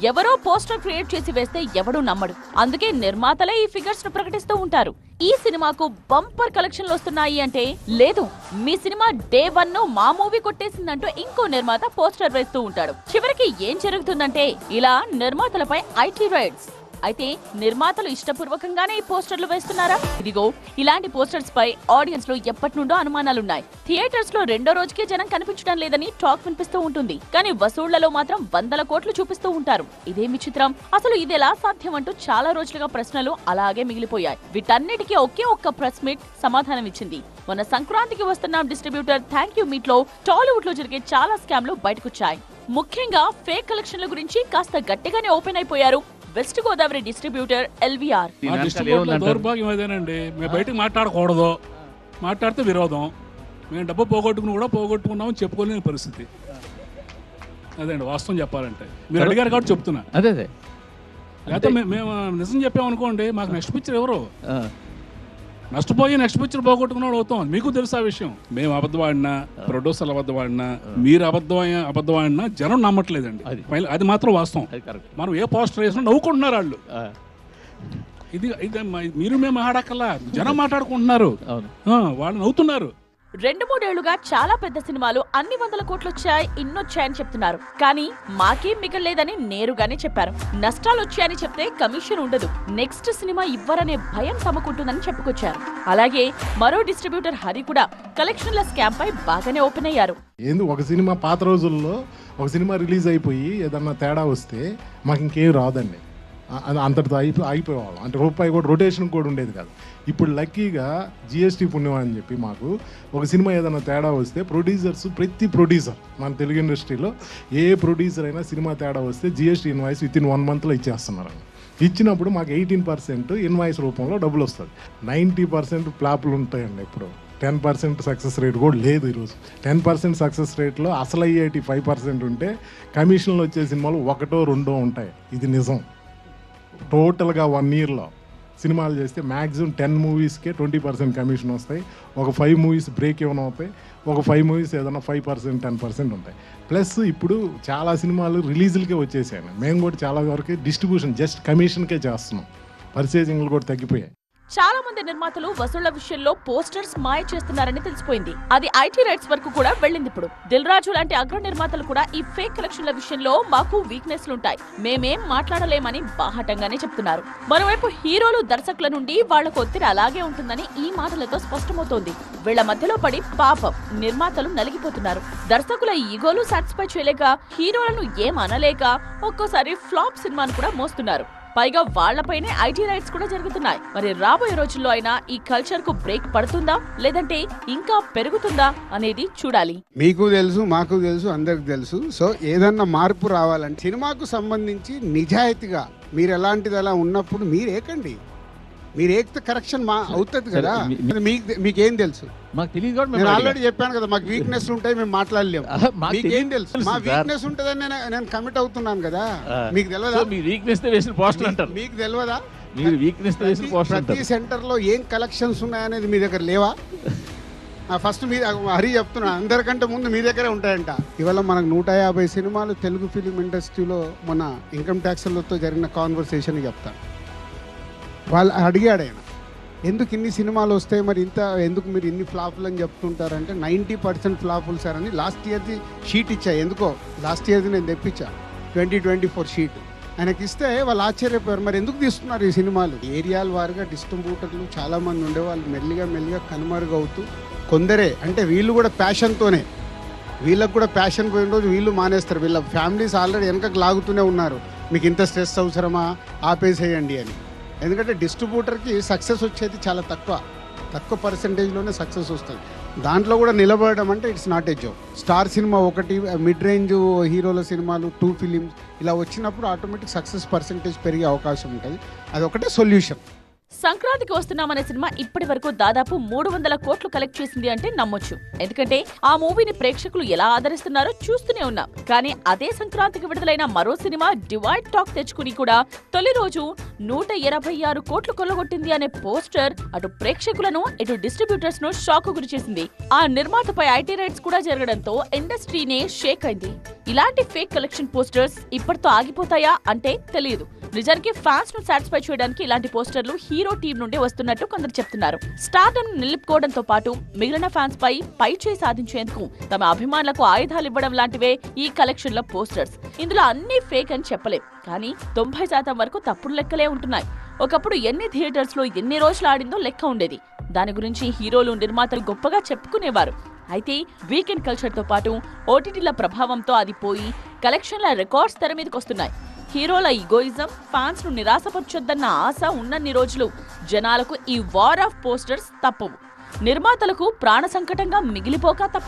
ఎవరో poster create చేసి వేస్తే ఎవడూ నమ్మడు. అందుకే నిర్మాతలే ఈ ఫిగర్స్ ను ప్రకటిస్తూ ఉంటారు. ఈ సినిమాకు బంపర్ కలెక్షన్లు వస్తున్నాయి అంటే లేదు, మీ సినిమా డే 1 మా మూవీ కొట్టేసిందంటూ ఇంకో నిర్మాత పోస్టర్ వేస్తూ ఉంటాడు. చివరికి ఏం జరుగుతుందంటే ఇలా నిర్మాతలపై ఐటీ రైడ్స్. అయితే నిర్మాతలు ఇష్టపూర్వకంగానే ఈ పోస్టర్లు వేస్తున్నారా? ఇదిగో ఇలాంటి పోస్టర్స్ పై ఆడియన్స్ లో ఎప్పటి నుండో అనుమానాలున్నాయి. థియేటర్స్ లో రెండో రోజుకే జనం కనిపించడం లేదని టాక్ వినిపిస్తూ ఉంటుంది. కానీ వసూళ్లలో మాత్రం 100 కోట్లు చూపిస్తూ ఉంటారు. ఇదే విచిత్రం. అసలు ఇదెలా సాధ్యం అంటూ చాలా రోజులుగా ప్రశ్నలు అలాగే మిగిలిపోయాయి. వీటన్నిటికీ ఒకే ఒక్క ప్రెస్ మీట్ సమాధానం ఇచ్చింది. మొన్న సంక్రాంతికి వస్తున్న డిస్ట్రిబ్యూటర్ థ్యాంక్ యూ మీట్ లో టాలీవుడ్ లో జరిగే చాలా స్కామ్లు బయటకొచ్చాయి. ముఖ్యంగా ఫేక్ కలెక్షన్ల గురించి కాస్త గట్టిగానే ఓపెన్ అయిపోయారు వెస్ట్ గోదావరి డిస్ట్రిబ్యూటర్ ఎల్వీఆర్. దౌర్భాగ్యం అదేనండి, మేము బయటకు మాట్లాడకూడదు, మాట్లాడితే విరోధం. మేము డబ్బు పోగొట్టుకున్నామని చెప్పుకోలేని పరిస్థితి అదేండి వాస్తవం చెప్పాలంటే. మీరు అడిగారు కాబట్టి చెప్తున్నా. అదే లేకపోతే మేము నిజం చెప్పామనుకోండి, మాకు నెక్స్ట్ పిక్చర్ ఎవరు నష్టపోయి నెక్స్ట్ పిక్చర్ పోగొట్టుకున్నాడు అవుతాం. మీకు తెలుసు ఆ విషయం. మేము అబద్ధం ఆడినా, ప్రొడ్యూసర్లు అబద్ధం ఆడినా, మీరు అబద్ధం ఆడినా జనం నమ్మట్లేదండి. అది మాత్రం వాస్తవం. మనం ఏ పోస్టర్ వేసినా నవ్వుకుంటున్నారు వాళ్ళు. ఇది మీరు మేము ఆడక్కల్లా, జనం మాట్లాడుకుంటున్నారు, వాళ్ళు నవ్వుతున్నారు. 2-3 ఏళ్లుగా చాలా పెద్ద సినిమాలు అన్ని 100 కోట్లొచ్చాయి, ఇన్నొచ్చాయని చెప్తున్నారు. కానీ మాకేం మిగల్లేదని నేరుగానే చెప్పారు. నష్టాలు వచ్చాయని చెప్తే కమిషన్ ఉండదు, నెక్స్ట్ సినిమా ఇవ్వరనే భయం తమకుంటుందని చెప్పుకొచ్చారు. అలాగే మరో డిస్ట్రిబ్యూటర్ హరి కూడా కలెక్షన్ల స్కామ్ పై బాగానే ఓపెన్ అయ్యారు. ఒక సినిమా పాత రోజుల్లో ఒక సినిమా రిలీజ్ అయిపోయి ఏదన్నా తేడా వస్తే మాకు ఇంకేం రాదండి, అంతటితో అయిపోయేవాళ్ళం. అంటే రూపాయి కూడా రొటేషన్ కూడా ఉండేది కాదు. ఇప్పుడు లక్కీగా జిఎస్టీ పుణ్యం అని చెప్పి మాకు ఒక సినిమా ఏదైనా తేడా వస్తే ప్రతి ప్రొడ్యూసర్ మన తెలుగు ఇండస్ట్రీలో ఏ ప్రొడ్యూసర్ అయినా సినిమా తేడా వస్తే జిఎస్టీ ఇన్వాయిస్ వితిన్ 1 monthలో ఇచ్చేస్తున్నారు. ఇచ్చినప్పుడు మాకు 18% ఇన్వాయిస్ రూపంలో డబ్బులు వస్తుంది. 90% ఫ్లాపులు ఉంటాయండి. ఇప్పుడు 10% సక్సెస్ రేట్ కూడా లేదు. ఈరోజు 10% సక్సెస్ రేట్లో అసలు అయ్యేటి 5% ఉంటే కమిషన్లు వచ్చే సినిమాలు 1-2 ఉంటాయి. ఇది నిజం. టోటల్గా 1 yearలో సినిమాలు చేస్తే మ్యాక్సిమం 10 మూవీస్కే 20% కమిషన్ వస్తాయి. ఒక 5 మూవీస్ బ్రేక్ ఈవెన్ అవుతాయి. ఒక 5 మూవీస్ ఏదైనా 5% 10% ఉంటాయి. ప్లస్ ఇప్పుడు చాలా సినిమాలు రిలీజులకే వచ్చేసాయి. మేము కూడా చాలా వరకు డిస్ట్రిబ్యూషన్ జస్ట్ కమిషన్కే చేస్తున్నాం. పర్చేజింగ్లు కూడా తగ్గిపోయాయి. చాలా మంది నిర్మాతలు వసూళ్ల విషయంలో పోస్టర్స్ మాయ చేస్తున్నారని తెలిసిపోయింది. అది ఐటీ రైట్స్ వరకు కూడా వెళ్ళింది. ఇప్పుడు దిల్ రాజు లాంటి అగ్ర నిర్మాతలు కూడా ఈ ఫేక్ కలెక్షన్ల విషయంలో మాకు వీక్నెస్లుంటాయి, మేమేం మాట్లాడలేమని బాహటంగానే చెప్తున్నారు. మరోవైపు హీరోలు దర్శకుల నుండి వాళ్లకు ఒత్తిడి అలాగే ఉంటుందని ఈ మాటలతో స్పష్టమవుతోంది. వీళ్ల మధ్యలో పడి పాపం నిర్మాతలు నలిగిపోతున్నారు. దర్శకుల ఈగోలు సాటిస్ఫై చేయలేక, హీరోలను ఏం అనలేక ఒక్కోసారి ఫ్లాప్ సినిమాను కూడా మోస్తున్నారు. పైగా వాళ్లపైనే ఐటీ రైట్స్ కూడా జరుగుతున్నాయి. మరి రాబోయే రోజుల్లో అయినా ఈ కల్చర్ కు బ్రేక్ పడుతుందా, లేదంటే ఇంకా పెరుగుతుందా అనేది చూడాలి. మీకు తెలుసు, మాకు తెలుసు, అందరికి తెలుసు. సో ఏదన్నా మార్పు రావాలంటే సినిమాకు సంబంధించి నిజాయితీగా మీరు ఎలాంటిది అలా ఉన్నప్పుడు మీరు ఏకండి. మీరు ఏకితే కరెక్షన్ అవుతుంది కదా. మీకేం తెలుసు? మాకు తెలియదు. నేను ఆల్రెడీ చెప్పాను కదా, మాకు వీక్నెస్ ఉంటాయి, మేము మాట్లాడలేము. మీకేం తెలుసు? మా వీక్నెస్ ఉంటుందని నేను కమిట్ అవుతున్నాను కదా. మీకు తెలియదా? మీకు తెలియదా? ప్రతి సెంటర్ లో ఏం కలెక్షన్స్ ఉన్నాయనేది మీ దగ్గర లేవా? ఫస్ట్ మీ హరి చెప్తున్నా, అందరికంటే ముందు మీ దగ్గరే ఉంటాయంట. ఇవాళ మనకు 150 సినిమాలు తెలుగు ఫిలిం ఇండస్ట్రీలో మన ఇన్కమ్ ట్యాక్స్లతో జరిగిన కాన్వర్సేషన్ చెప్తాను. వాళ్ళు అడిగాడు ఆయన, ఎందుకు ఇన్ని సినిమాలు వస్తాయి, మరి ఎందుకు మీరు ఇన్ని ఫ్లాపులు అని చెప్తుంటారంటే 90% ఫ్లాపులు సార్ అని లాస్ట్ ఇయర్ది షీట్ ఇచ్చా. ఎందుకో లాస్ట్ ఇయర్ది నేను తెప్పించా 2024 షీట్. ఆయనకి ఇస్తే వాళ్ళు ఆశ్చర్యపోయారు, మరి ఎందుకు తీస్తున్నారు ఈ సినిమాలు. ఏరియాల వారిగా డిస్ట్రిబ్యూటర్లు చాలామంది ఉండేవాళ్ళు మెల్లిగా కనుమరుగవుతూ కొందరే, అంటే వీళ్ళు కూడా ప్యాషన్తోనే, వీళ్ళకి కూడా ప్యాషన్ పోయిన రోజు వీళ్ళు మానేస్తారు. వీళ్ళ ఫ్యామిలీస్ ఆల్రెడీ వెనకకు లాగుతూనే ఉన్నారు, మీకు ఇంత స్ట్రెస్ అవసరమా, ఆపేసేయండి అని. ఎందుకంటే డిస్ట్రిబ్యూటర్కి సక్సెస్ వచ్చేది చాలా తక్కువ పర్సెంటేజ్లోనే సక్సెస్ వస్తుంది. దాంట్లో కూడా నిలబడడం అంటే it's not a job. Star cinema ఒకటి, మిడ్ రేంజ్ హీరోల సినిమాలు 2 ఫిలిమ్స్ ఇలా వచ్చినప్పుడు ఆటోమేటిక్ సక్సెస్ పర్సెంటేజ్ పెరిగే అవకాశం ఉంటుంది. అది ఒకటే సొల్యూషన్. సంక్రాంతికి వస్తున్నామనే సినిమా ఇప్పటి వరకు దాదాపు 300 కోట్లు కలెక్ట్ చేసింది అంటే నమ్మొచ్చు. ఎందుకంటే ఆ మూవీని ప్రేక్షకులు ఎలా ఆదరిస్తున్నారో చూస్తూనే ఉన్నాం. కానీ అదే సంక్రాంతికి విడుదలైన మరో సినిమా డివైడ్ టాక్ తెచ్చుకుని కూడా తొలి రోజు 126 కోట్లు కొల్లగొట్టింది అనే పోస్టర్ అటు ప్రేక్షకులను ఇటు డిస్ట్రిబ్యూటర్స్ ను షాక్ గురి చేసింది. ఆ నిర్మాతపై ఐటీ రైట్స్ కూడా జరగడంతో ఇండస్ట్రీనే షేక్ అయింది. ఇలాంటి ఫేక్ కలెక్షన్ పోస్టర్స్ ఇప్పటితో ఆగిపోతాయా అంటే తెలియదు. నిజానికి ఫ్యాన్స్ ను సాటిస్ఫై చేయడానికి ఇలాంటి పోస్టర్లు హీరో టీం నుండి వస్తున్నట్టు కొందరు చెప్తున్నారు. స్టార్డమ్ నిలుపుకోవడంతో పాటు మిగిలిన ఫ్యాన్స్ పై చేయి సాధించేందుకు తమ అభిమానులకు ఆయుధాలు ఇవ్వడం లాంటివే ఈ కలెక్షన్ల పోస్టర్స్. ఇందులో అన్ని ఫేక్ అని చెప్పలేం, కానీ 90% వరకు తప్పుడు లెక్కలే ఉంటున్నాయి. ఒకప్పుడు ఎన్ని థియేటర్స్ లో ఎన్ని రోజులు ఆడిందో లెక్క ఉండేది. దాని గురించి హీరోలు నిర్మాతలు గొప్పగా చెప్పుకునేవారు. అయితే వీకెండ్ కల్చర్ తో పాటు ఓటీటీల ప్రభావంతో అది పోయి కలెక్షన్ల రికార్డ్స్ తెర మీదకి వస్తున్నాయి. హీరోల ఈగోయిజం, ఫ్యాన్స్ ను నిరాశపరచొద్దన్న ఆశ ఉన్నన్ని రోజులు జనాలకు ఈ వార్ ఆఫ్ పోస్టర్స్ తప్పవు. నిర్మాతలకు ప్రాణ సంకటంగా మిగిలిపోక తప్పదు.